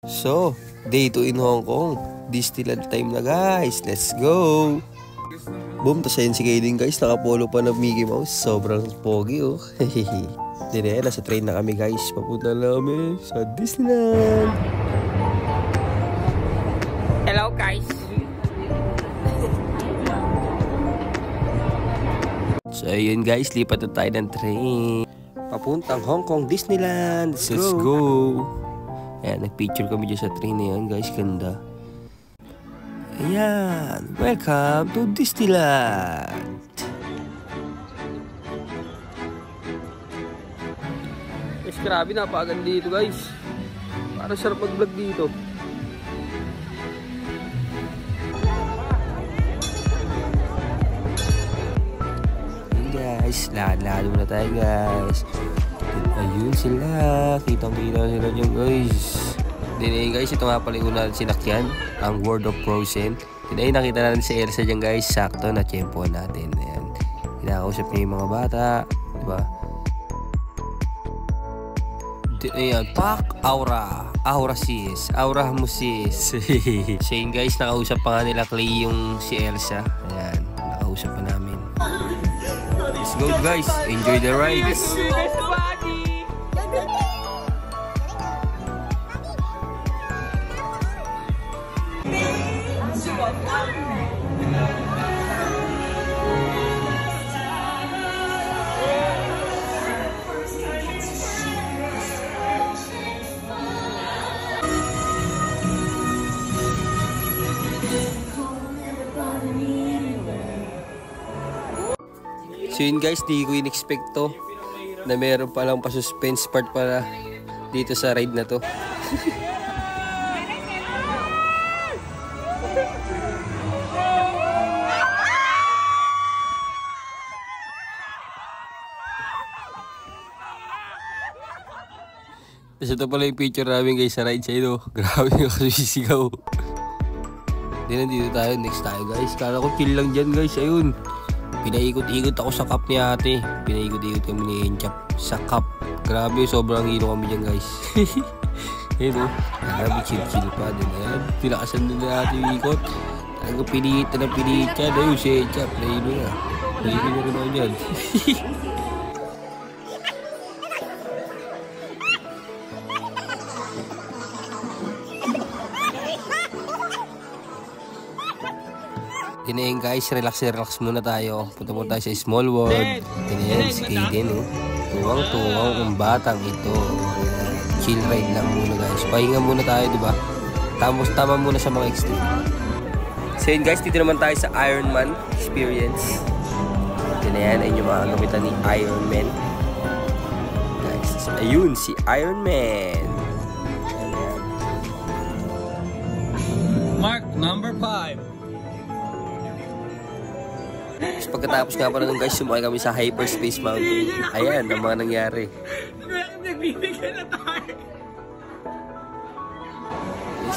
So, day 2 in Hong Kong. Disneyland time na guys. Let's go! Boom, tas ayun si Kaden guys. Nakapolo pa ng Mickey Mouse. Sobrang pogi oh. Dire, nasa train na kami guys. Papunta namin sa Disneyland. Hello guys. So ayun guys, lipat na tayo ng train. Papuntang Hong Kong Disneyland. Let's go! Ayan, nag-picture kami dyan sa train na yan guys. Ganda. Ayan, welcome to Disneyland. Guys, grabe, napaganda dito guys. Parang sarap mag-vlog dito. Ayan guys, lahat muna tayo guys. Ayun sila, kitang-kita sila dyan guys. Then guys, ito nga pala yung una sinakyan, ang World of Frozen. Then nakita natin si Elsa dyan guys, sakto na tiyempo natin. Ayan, kinakausap niya yung mga bata, diba? Then ayan, Pak Aura, Aura sis, Aura mo sis. So yun guys, nakausap pa nga nila Clay yung si Elsa. Ayan, nakausap pa namin. Let's go guys, enjoy the rides. So yun guys, di ko in-expect to na meron palang pa-suspense part para dito sa ride na to. Tapos ito pala yung picture namin guys sa ride side oh. Grabe yung kasisigaw. Then nandito tayo, next tayo guys. Kala ko chill lang dyan guys, ayun. Pinaikot-ikot ako sa cup ni ate. Pinaikot-ikot kami ni Enchap sa cup. Grabe, sobrang hilo kami dyan guys. Ayun o, grabe chill-chill pa din. Ayan, pinakasan din na natin yung ikot. Talagang piniit na piniit yan. Ayun si Enchap, nahilo na. Nahilo na rin ako dyan. Tinayin guys, relax muna tayo. Punta muna tayo sa Small World. Tinayin si Kaden oh. Tuwang-tuwang ang batang ito. Chill ride lang muna guys. Pahinga muna tayo, diba? Tama muna sa mga extreme. So yun guys, dito naman tayo sa Iron Man experience. Tinayin ay yung mga gamitan ni Iron Man. Guys, ayun si Iron Man. Ayan. Mark number 5. Tapos pagkatapos nga pala nung guys, sumakay kami sa Hyperspace Mountain. Ayan, ang mga nangyari. Nagbibigyan na tayo.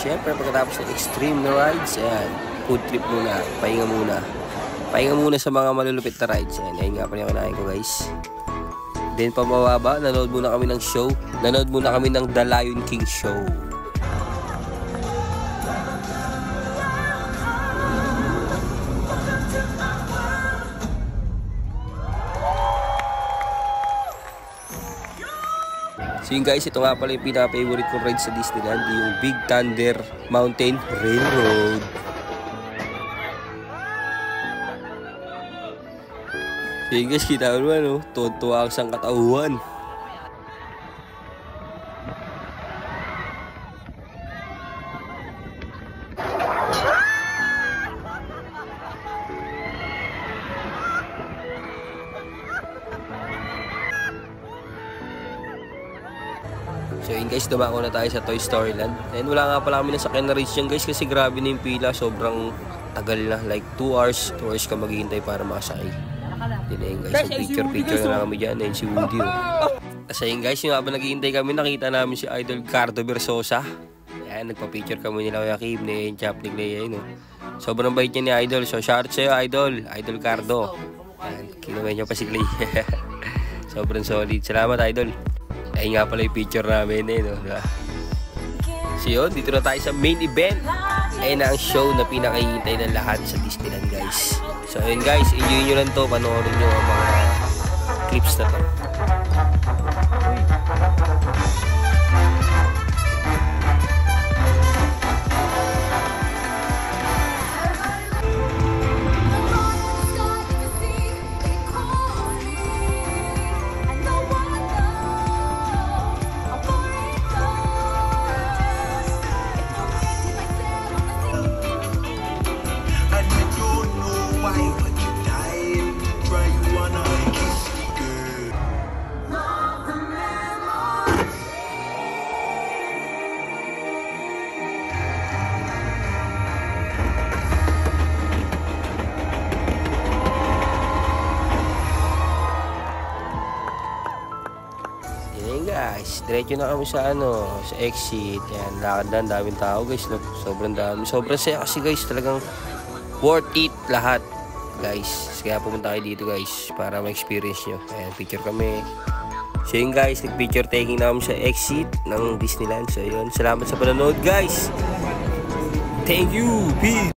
Siyempre, pagkatapos ng extreme na rides, ayan, food trip muna, pahinga muna. Pahinga muna sa mga malulupit na rides. Ayan, ayun nga pala yung kinain ko guys. Then pababa, nanood muna kami ng show. Nanood muna kami ng The Lion King show. So yun guys, ito nga pala yung pinaka-favorite kong ride sa Disneyland, yung Big Thunder Mountain Railroad. So yun guys, kita mo naman, oh, tuwa ang sangkatauhan. So yun guys, dumako na tayo sa Toy Story Land. And wala nga pala kami nasakyan na race dyan guys kasi grabe na yung pila. Sobrang tagal na, like 2 hours. 2 hours ka maghihintay para makasakay. Yun na yun guys, picture na lang kami dyan. Ayun si Woody oh. Kasi yun guys, yung habang naghihintay kami, nakita namin si Idol Cardo Versosa. Ayan, nagpa-picture kami nila kaya Kim, ni Enchap, ni Clea yun oh. Sobrang bait niya ni Idol. So shout sa'yo Idol, Idol Cardo. Ayan, kinuha niya pa si Clea. Sobrang solid. Salamat Idol. Ayun nga pala yung picture namin eh, no? So yun, dito na tayo sa main event. Ayun na ang show na pinakahihintay ng lahat sa Disneyland guys. So ayun guys, enjoy nyo lang to. Panoorin nyo ang mga clips na to. Yan guys, diretso na kami sa sa exit. Yan, lakad lang, daming tao guys, no? Sobrang dami. Sobrang saya kasi guys, talagang worth it lahat guys. Kaya pumunta kayo dito guys para ma-experience nyo. Ayan, picture kami. So yun guys, nag-picture taking namin sa exit ng Disneyland. So yun, salamat sa panonood guys. Thank you, peace.